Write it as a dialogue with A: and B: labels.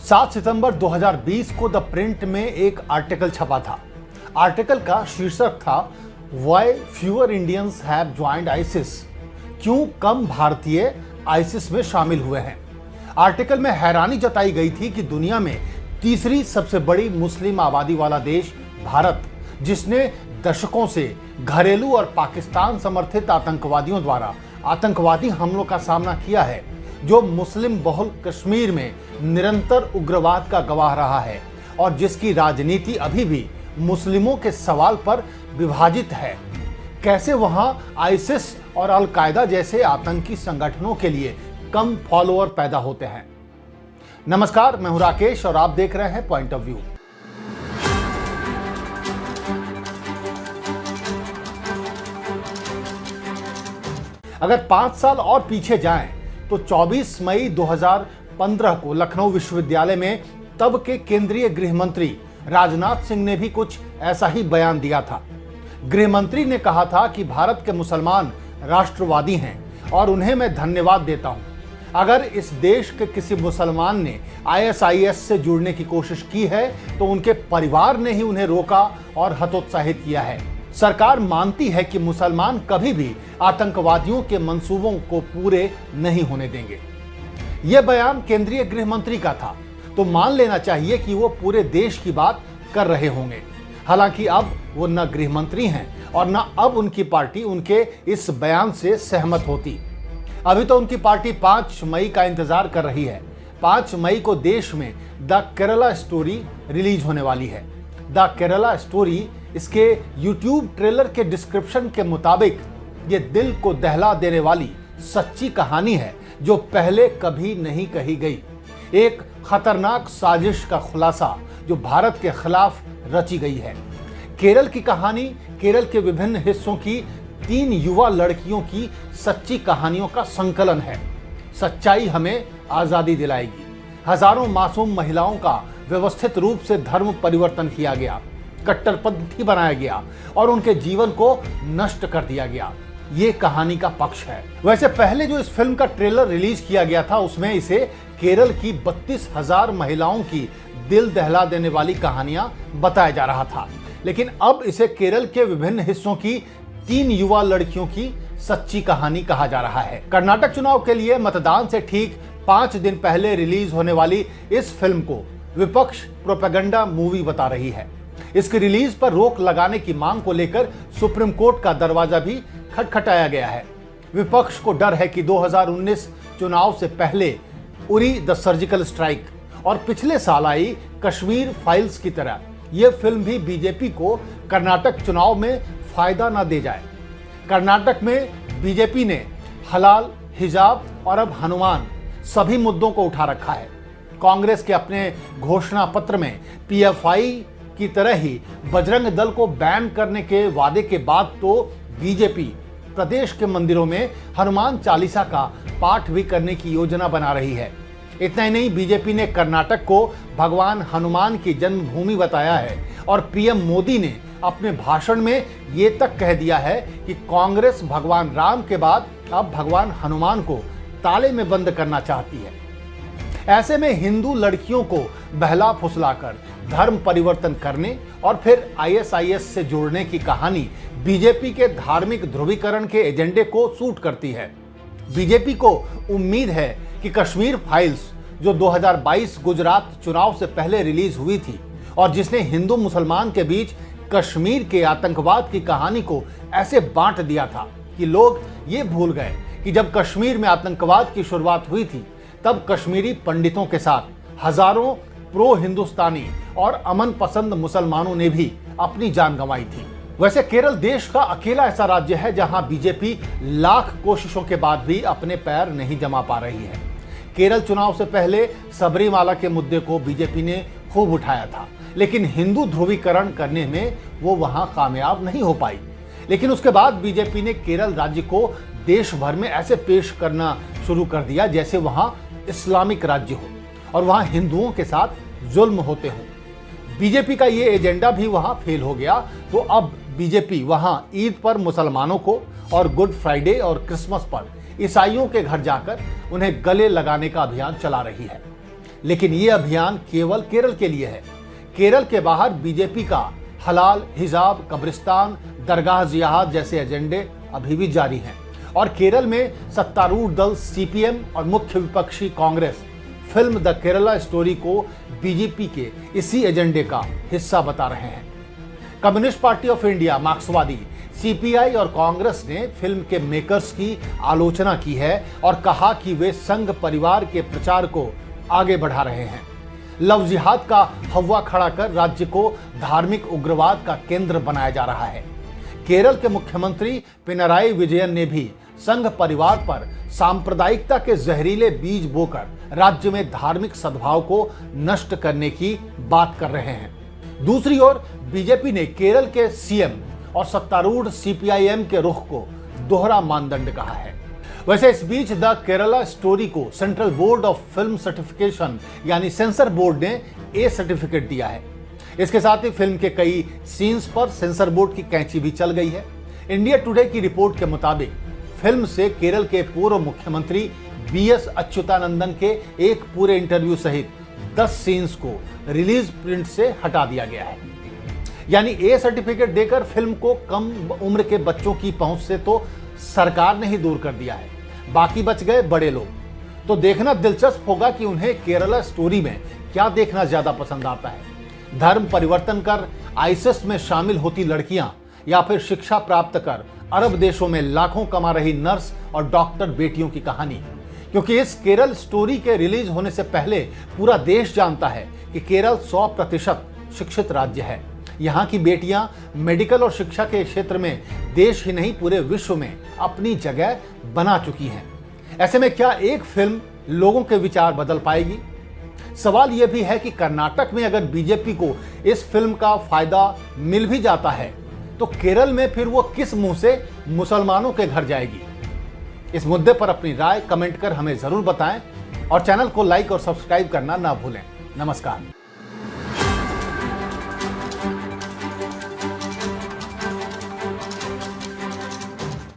A: 7 सितंबर 2020 को the print में एक आर्टिकल छपा था। आर्टिकल का शीर्षक था why fewer Indians have joined ISIS, क्यों कम भारतीय आईसिस में शामिल हुए हैं। आर्टिकल में हैरानी जताई गई थी कि दुनिया में तीसरी सबसे बड़ी मुस्लिम आबादी वाला देश भारत, जिसने दशकों से घरेलू और पाकिस्तान समर्थित आतंकवादियों द्वारा आतंकवादी हमलों का सामना किया है, जो मुस्लिम बहुल कश्मीर में निरंतर उग्रवाद का गवाह रहा है और जिसकी राजनीति अभी भी मुस्लिमों के सवाल पर विभाजित है, कैसे वहां आईसिस और अल कायदा जैसे आतंकी संगठनों के लिए कम फॉलोअर पैदा होते हैं। नमस्कार, मैं हूं राकेश और आप देख रहे हैं पॉइंट ऑफ व्यू। अगर 5 साल और पीछे जाएं तो 24 मई 2015 को लखनऊ विश्वविद्यालय में तब के केंद्रीय गृह मंत्री राजनाथ सिंह ने भी कुछ ऐसा ही बयान दिया था। गृह मंत्री ने कहा था कि भारत के मुसलमान राष्ट्रवादी हैं और उन्हें मैं धन्यवाद देता हूं। अगर इस देश के किसी मुसलमान ने आईएसआईएस से जुड़ने की कोशिश की है तो उनके परिवार ने ही उन्हें रोका और हतोत्साहित किया है। सरकार मानती है कि मुसलमान कभी भी आतंकवादियों के मंसूबों को पूरे नहीं होने देंगे। यह बयान केंद्रीय गृह मंत्री का था, तो मान लेना चाहिए कि वो पूरे देश की बात कर रहे होंगे। हालांकि अब वो न गृह मंत्री हैं और न अब उनकी पार्टी उनके इस बयान से सहमत होती। अभी तो उनकी पार्टी 5 मई का इंतजार कर रही है। 5 मई को देश में द केरला स्टोरी रिलीज होने वाली है। द केरला स्टोरी, इसके यूट्यूब ट्रेलर के डिस्क्रिप्शन के मुताबिक ये दिल को दहला देने वाली सच्ची कहानी है जो पहले कभी नहीं कही गई। एक खतरनाक साजिश का खुलासा जो भारत के खिलाफ रची गई है। केरल की कहानी केरल के विभिन्न हिस्सों की 3 युवा लड़कियों की सच्ची कहानियों का संकलन है। सच्चाई हमें आजादी दिलाएगी। हजारों मासूम महिलाओं का व्यवस्थित रूप से धर्म परिवर्तन किया गया, कट्टरपंथी बनाया गया और उनके जीवन को नष्ट कर दिया गया। ये कहानी का पक्ष है। वैसे पहले जो इस फिल्म का ट्रेलर रिलीज किया गया था उसमें इसे केरल की 32,000 महिलाओं की दिल दहला देने वाली कहानियां बताया जा रहा था, लेकिन अब इसे केरल के विभिन्न हिस्सों की 3 युवा लड़कियों की सच्ची कहानी कहा जा रहा है। कर्नाटक चुनाव के लिए मतदान से ठीक 5 दिन पहले रिलीज होने वाली इस फिल्म को विपक्ष प्रोपेगेंडा मूवी बता रही है। इसकी रिलीज पर रोक लगाने की मांग को लेकर सुप्रीम कोर्ट का दरवाजा भी खटखटाया गया है। विपक्ष को डर है कि 2019 चुनाव से पहले उरी द सर्जिकल स्ट्राइक और पिछले साल आई कश्मीर फाइल्स की तरह यह फिल्म भी बीजेपी को कर्नाटक चुनाव में फायदा न दे जाए। कर्नाटक में बीजेपी ने हलाल, हिजाब और अब हनुमान सभी मुद्दों को उठा रखा है। कांग्रेस के अपने घोषणा पत्र में पीएफआई की तरह ही बजरंग दल को बैन करने के वादे के बाद तो बीजेपी प्रदेश के मंदिरों में हनुमान चालीसा का पाठ भी करने की योजना बना रही है। इतना ही नहीं, बीजेपी ने कर्नाटक को भगवान हनुमान की जन्मभूमि बताया है और पीएम मोदी ने अपने भाषण में ये तक कह दिया है कि कांग्रेस भगवान राम के बाद अब भगवान हनुमान को ताले में बंद करना चाहती है। ऐसे में हिंदू लड़कियों को बहला फुसलाकर धर्म परिवर्तन करने और फिर आईएसआईएस से जोड़ने की कहानी बीजेपी के धार्मिक ध्रुवीकरण के एजेंडे को सूट करती है। बीजेपी को उम्मीद है कि कश्मीर फाइल्स, जो 2022 गुजरात चुनाव से पहले रिलीज हुई थी और जिसने हिंदू मुसलमान के बीच कश्मीर के आतंकवाद की कहानी को ऐसे बांट दिया था कि लोग ये भूल गए कि जब कश्मीर में आतंकवाद की शुरुआत हुई थी तब कश्मीरी पंडितों के साथ हजारों प्रो हिंदुस्तानी और अमन पसंद मुसलमानों ने भी अपनी जान गंवाई थी। वैसे केरल देश का अकेला ऐसा राज्य है जहां बीजेपी लाख कोशिशों के बाद भी अपने पैर नहीं जमा पा रही है। केरल चुनाव से पहले सबरीमाला के मुद्दे को बीजेपी ने खूब उठाया था, लेकिन हिंदू ध्रुवीकरण करने में वो वहां कामयाब नहीं हो पाई। लेकिन उसके बाद बीजेपी ने केरल राज्य को देश भर में ऐसे पेश करना शुरू कर दिया जैसे वहां इस्लामिक राज्य हो और वहां हिंदुओं के साथ जुल्म होते हो। बीजेपी का ये एजेंडा भी वहां फेल हो गया, तो अब बीजेपी वहां ईद पर मुसलमानों को और गुड फ्राइडे और क्रिसमस पर ईसाइयों के घर जाकर उन्हें गले लगाने का अभियान चला रही है। लेकिन ये अभियान केवल केरल के लिए है। केरल के बाहर बीजेपी का हलाल, हिजाब, कब्रिस्तान, दरगाह जिहाद जैसे एजेंडे अभी भी जारी हैं और केरल में सत्तारूढ़ दल सीपीएम और मुख्य विपक्षी Congress film the Kerala story को बीजेपी के इसी एजेंडे का हिस्सा बता रहे हैं। कम्युनिस्ट पार्टी ऑफ इंडिया, मार्क्सवादी, सीपीआई और कांग्रेस ने फिल्म के मेकर्स की आलोचना की है और कहा कि वे संघ परिवार के प्रचार को आगे बढ़ा रहे हैं। लव जिहाद का हव्वा खड़ा कर राज्य को धार्मिक उग्रवाद का केंद्र बनाया जा रहा है। केरल के मुख्यमंत्री पिनराई विजयन ने भी संघ परिवार पर सांप्रदायिकता के जहरीले बीज बोकर राज्य में धार्मिक सद्भाव को नष्ट करने की बात कर रहे हैं। दूसरी ओर बीजेपी ने केरल के सीएम और सत्तारूढ़ सीपीआईएम के रुख को दोहरा मानदंड कहा है। वैसे इस बीच द केरला स्टोरी को central board of film certification यानी सेंसर बोर्ड ने ए सर्टिफिकेट दिया है। इसके साथ ही फिल्म के कई सीन्स पर सेंसर बोर्ड की कैंची भी चल गई है। इंडिया टुडे की रिपोर्ट के मुताबिक फिल्म से केरल के पूर्व मुख्यमंत्री बीएस अच्युतानंदन के एक पूरे इंटरव्यू सहित 10 सीन्स को रिलीज प्रिंट से हटा दिया गया है। यानी ए सर्टिफिकेट देकर फिल्म को कम उम्र के बच्चों की पहुंच से तो सरकार ने ही दूर कर दिया है, बाकी बच गए बड़े लोग। तो देखना दिलचस्प होगा कि उन्हें केरला स्टोरी में क्या देखना ज्यादा पसंद आता है, धर्म परिवर्तन कर आईएसआईएस में शामिल होती लड़कियां या फिर शिक्षा प्राप्त कर अरब देशों में लाखों कमा रही नर्स और डॉक्टर बेटियों की कहानी। क्योंकि इस केरल स्टोरी के रिलीज होने से पहले पूरा देश जानता है कि केरल 100% शिक्षित राज्य है। यहाँ की बेटियां मेडिकल और शिक्षा के क्षेत्र में देश ही नहीं पूरे विश्व में अपनी जगह बना चुकी हैं। ऐसे में क्या एक फिल्म लोगों के विचार बदल पाएगी? सवाल यह भी है कि कर्नाटक में अगर बीजेपी को इस फिल्म का फायदा मिल भी जाता है तो केरल में फिर वो किस मुंह से मुसलमानों के घर जाएगी? इस मुद्दे पर अपनी राय कमेंट कर हमें जरूर बताएं और चैनल को लाइक और सब्सक्राइब करना ना भूलें। नमस्कार।